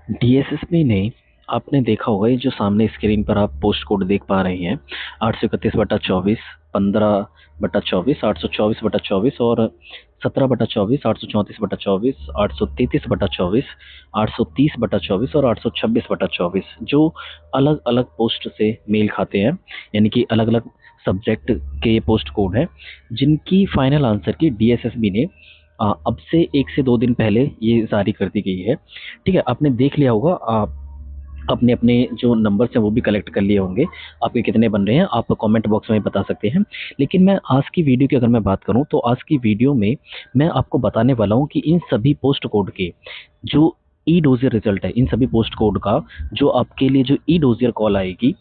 DSSB ने आपने देखा होगा, ये जो सामने स्क्रीन पर आप पोस्ट कोड देख पा रहे हैं 831/24, 15/24, 824/24 और 17/24, 834/24, 833/24, 830/24 और 826/24 जो अलग अलग पोस्ट से मेल खाते हैं, यानी कि अलग अलग सब्जेक्ट के पोस्ट कोड हैं जिनकी फाइनल आंसर की डीएसएसबी ने अब से 1 से 2 दिन पहले ये जारी कर दी गई है। ठीक है, आपने देख लिया होगा, आप अपने अपने जो नंबर्स हैं वो भी कलेक्ट कर लिए होंगे। आपके कितने बन रहे हैं आप कमेंट बॉक्स में बता सकते हैं। लेकिन मैं आज की वीडियो की अगर मैं बात करूं तो आज की वीडियो में मैं आपको बताने वाला हूं कि इन सभी पोस्ट कोड के जो ई डोजियर रिजल्ट है, इन सभी पोस्ट कोड का जो आपके लिए जो ई डोजियर कॉल आएगी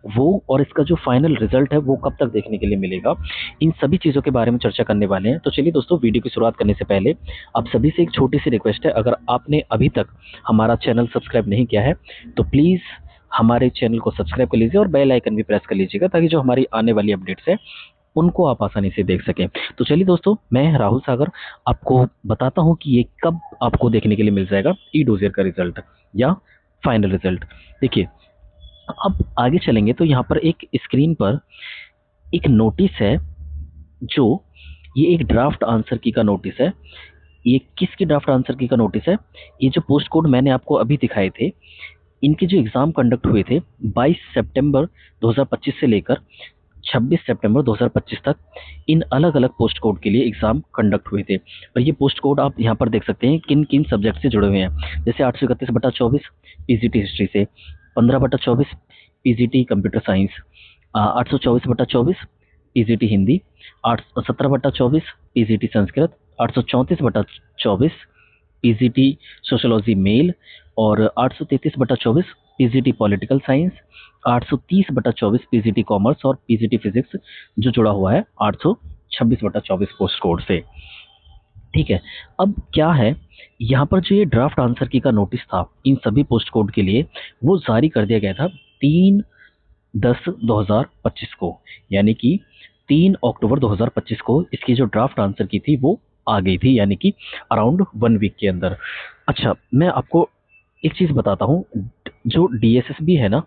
वो, और इसका जो फाइनल रिजल्ट है वो कब तक देखने के लिए मिलेगा, इन सभी चीज़ों के बारे में चर्चा करने वाले हैं। तो चलिए दोस्तों, वीडियो की शुरुआत करने से पहले आप सभी से एक छोटी सी रिक्वेस्ट है, अगर आपने अभी तक हमारा चैनल सब्सक्राइब नहीं किया है तो प्लीज़ हमारे चैनल को सब्सक्राइब कर लीजिए और बेल आइकन भी प्रेस कर लीजिएगा ताकि जो हमारी आने वाली अपडेट्स है उनको आप आसानी से देख सकें। तो चलिए दोस्तों, मैं राहुल सागर आपको बताता हूं कि ये कब आपको देखने के लिए मिल जाएगा ई डोजियर का रिजल्ट या फाइनल रिजल्ट। देखिए, अब आगे चलेंगे तो यहाँ पर एक स्क्रीन पर एक नोटिस है, जो ये एक ड्राफ्ट आंसर की का नोटिस है। ये किसकी ड्राफ्ट आंसर की का नोटिस है? ये जो पोस्ट कोड मैंने आपको अभी दिखाए थे, इनके जो एग्जाम कंडक्ट हुए थे 22 सितंबर 2025 से लेकर 26 सितंबर 2025 तक, इन अलग अलग पोस्ट कोड के लिए एग्जाम कंडक्ट हुए थे। और ये पोस्ट कोड आप यहाँ पर देख सकते हैं किन किन सब्जेक्ट से जुड़े हुए हैं। जैसे 831/24 पीजीटी हिस्ट्री से, 15/24 PGT computer science, 824/24 PGT Hindi, 17/24 PGT Sanskrit, 834/24 PGT sociology male और 833/24 PGT political science, 830/24 PGT commerce और पीजीटी फिजिक्स जो जुड़ा हुआ है 826/24 पोस्ट कोड से। ठीक है, अब क्या है, यहाँ पर जो ये ड्राफ्ट आंसर की का नोटिस था इन सभी पोस्ट कोड के लिए, वो जारी कर दिया गया था 3/10/2025 को, यानी कि 3 अक्टूबर 2025 को इसकी जो ड्राफ्ट आंसर की थी वो आ गई थी, यानी कि अराउंड 1 वीक के अंदर। अच्छा, मैं आपको एक चीज़ बताता हूँ, जो डीएसएसबी है ना,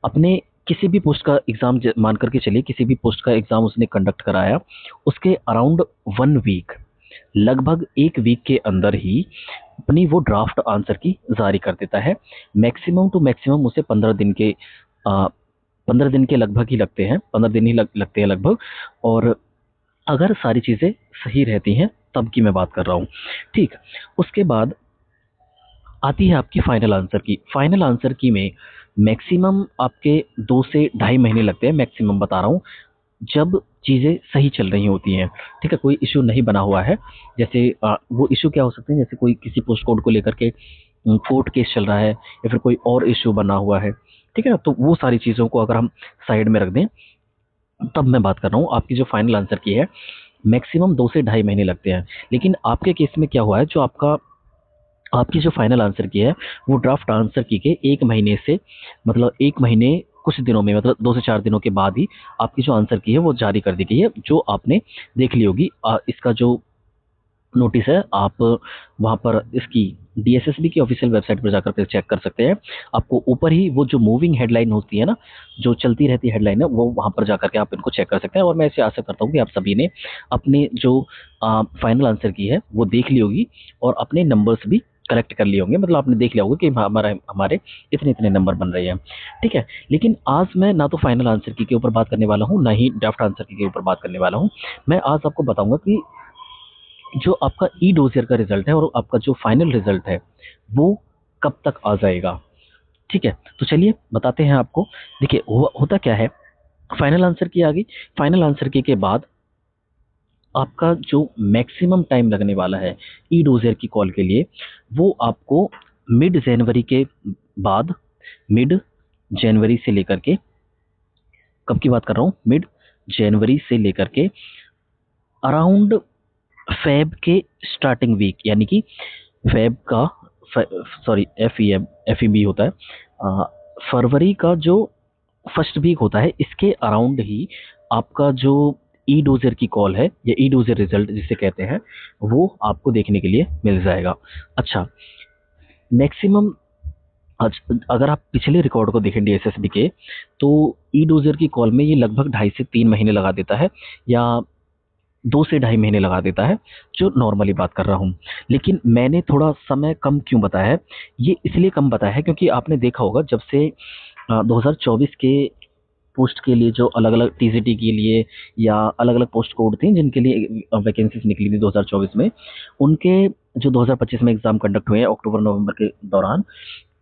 अपने किसी भी पोस्ट का एग्ज़ाम मान करके चलिए, किसी भी पोस्ट का एग्ज़ाम उसने कंडक्ट कराया, उसके अराउंड 1 वीक, लगभग 1 वीक के अंदर ही अपनी वो ड्राफ्ट आंसर की जारी कर देता है। मैक्सिमम टू मैक्सिमम उसे 15 दिन के लगभग ही लगते हैं, 15 दिन ही लगते हैं लगभग। और अगर सारी चीज़ें सही रहती हैं तब की मैं बात कर रहा हूँ। ठीक, उसके बाद आती है आपकी फाइनल आंसर की। फाइनल आंसर की में मैक्सिमम आपके 2 से ढाई महीने लगते हैं, मैक्सिमम बता रहा हूँ, जब चीज़ें सही चल रही होती हैं। ठीक है, कोई इशू नहीं बना हुआ है। जैसे वो इशू क्या हो सकते हैं, जैसे कोई किसी पोस्ट कोड को लेकर के कोर्ट केस चल रहा है या फिर कोई और इशू बना हुआ है। ठीक है ना, तो वो सारी चीज़ों को अगर हम साइड में रख दें, तब मैं बात कर रहा हूँ आपकी जो फाइनल आंसर की है, मैक्सिमम 2 से ढाई महीने लगते हैं। लेकिन आपके केस में क्या हुआ है, जो आपकी जो फाइनल आंसर की है वो ड्राफ्ट आंसर की के 1 महीने से, मतलब 1 महीने कुछ दिनों में, मतलब 2 से 4 दिनों के बाद ही आपकी जो आंसर की है वो जारी कर दी गई है, जो आपने देख ली होगी। इसका जो नोटिस है आप वहाँ पर इसकी डीएसएसबी की ऑफिशियल वेबसाइट पर जाकर के चेक कर सकते हैं। आपको ऊपर ही वो जो मूविंग हेडलाइन होती है ना, जो चलती रहती हेडलाइन है, वो वहाँ पर जाकर के आप इनको चेक कर सकते हैं। और मैं ऐसे आशा करता हूँ कि आप सभी ने अपने जो फाइनल आंसर की है वो देख ली होगी और अपने नंबर्स भी कलेक्ट कर लिए होंगे, मतलब आपने देख लिया होगा कि हमारे इतने इतने नंबर बन रहे हैं। ठीक है, लेकिन आज मैं ना तो फाइनल आंसर की के ऊपर बात करने वाला हूँ, ना ही ड्राफ्ट आंसर की के ऊपर बात करने वाला हूँ। मैं आज आपको बताऊंगा कि जो आपका ई डोजियर का रिजल्ट है और आपका जो फाइनल रिजल्ट है वो कब तक आ जाएगा। ठीक है, तो चलिए बताते हैं आपको। देखिए, होता क्या है, फाइनल आंसर की आ गई। फाइनल आंसर की के बाद आपका जो मैक्सिमम टाइम लगने वाला है ई डोजियर की कॉल के लिए, वो आपको मिड जनवरी के बाद, मिड जनवरी से लेकर के, कब की बात कर रहा हूँ, मिड जनवरी से लेकर के अराउंड फेब के स्टार्टिंग वीक, यानी कि फेब का, सॉरी एफ ई बी होता है, फरवरी का जो फर्स्ट वीक होता है, इसके अराउंड ही आपका जो ई डोजर की कॉल है या ई डोजर रिजल्ट जिसे कहते हैं, वो आपको देखने के लिए मिल जाएगा। अच्छा, मैक्सिमम आज अगर आप पिछले रिकॉर्ड को देखें डीएसएसबी के, तो ई डोजर की कॉल में ये लगभग 2.5 से 3 महीने लगा देता है, या 2 से ढाई महीने लगा देता है, जो नॉर्मली बात कर रहा हूँ। लेकिन मैंने थोड़ा समय कम क्यों बताया है, ये इसलिए कम बताया है क्योंकि आपने देखा होगा जब से 2024 के पोस्ट के लिए जो अलग अलग टीजीटी के लिए या अलग अलग पोस्ट कोड थे जिनके लिए वैकेंसीज निकली थी 2024 में, उनके जो 2025 में एग्जाम कंडक्ट हुए हैं अक्टूबर नवंबर के दौरान,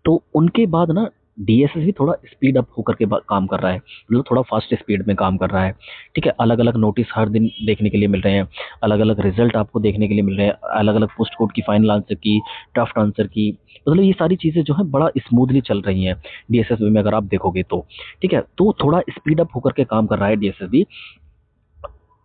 तो उनके बाद ना डीएसएस भी थोड़ा स्पीड अप होकर के काम कर रहा है, मतलब थोड़ा फास्ट स्पीड में काम कर रहा है। ठीक है, अलग अलग नोटिस हर दिन देखने के लिए मिल रहे हैं, अलग अलग रिजल्ट आपको देखने के लिए मिल रहे हैं, अलग अलग पोस्ट कोड की फाइनल आंसर की, ड्राफ्ट आंसर की, मतलब ये सारी चीज़ें जो है बड़ा स्मूथली चल रही हैं डीएसएस में, अगर आप देखोगे तो। ठीक है, तो थोड़ा स्पीड अप होकर के काम कर रहा है डीएसएस भी।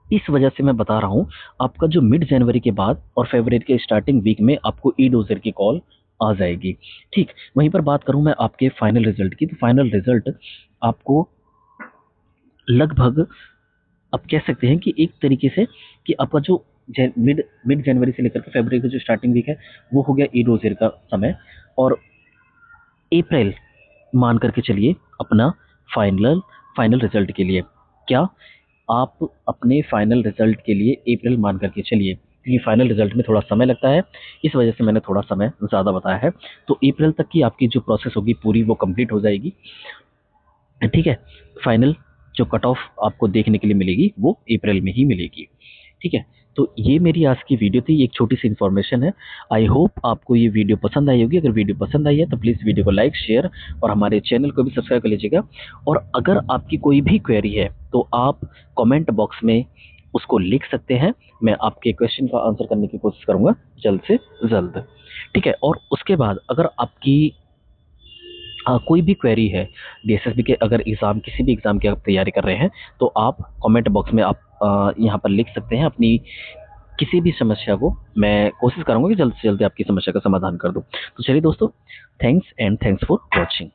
इस वजह से मैं बता रहा हूँ, आपका जो मिड जनवरी के बाद और फरवरी के स्टार्टिंग वीक में आपको ई डोजर की कॉल आ जाएगी। ठीक, वहीं पर बात करूं मैं आपके फाइनल रिजल्ट की, तो फाइनल रिजल्ट आपको लगभग, आप कह सकते हैं कि एक तरीके से कि आपका जो मिड मिड जनवरी से लेकर के फरवरी का जो स्टार्टिंग वीक है, वो हो गया ई डोजर का समय, और अप्रैल मान करके चलिए अपना फाइनल फाइनल रिजल्ट के लिए। क्या आप अपने फाइनल रिजल्ट के लिए अप्रैल मान करके चलिए, क्योंकि फाइनल रिजल्ट में थोड़ा समय लगता है, इस वजह से मैंने थोड़ा समय ज़्यादा बताया है। तो अप्रैल तक की आपकी जो प्रोसेस होगी पूरी, वो कंप्लीट हो जाएगी। ठीक है, फाइनल जो कट ऑफ आपको देखने के लिए मिलेगी वो अप्रैल में ही मिलेगी। ठीक है, तो ये मेरी आज की वीडियो थी, एक छोटी सी इन्फॉर्मेशन है। आई होप आपको ये वीडियो पसंद आई होगी। अगर वीडियो पसंद आई है तो प्लीज़ वीडियो को लाइक, शेयर और हमारे चैनल को भी सब्सक्राइब कर लीजिएगा। और अगर आपकी कोई भी क्वेरी है तो आप कमेंट बॉक्स में उसको लिख सकते हैं, मैं आपके क्वेश्चन का आंसर करने की कोशिश करूँगा जल्द से जल्द। ठीक है, और उसके बाद अगर आपकी कोई भी क्वेरी है डीएसएसबी के, अगर एग्ज़ाम किसी भी एग्ज़ाम की आप तैयारी कर रहे हैं, तो आप कमेंट बॉक्स में आप यहाँ पर लिख सकते हैं अपनी किसी भी समस्या को। मैं कोशिश करूँगा कि जल्द से जल्द आपकी समस्या का समाधान कर दूँ। तो चलिए दोस्तों, thanks and thanks for watching.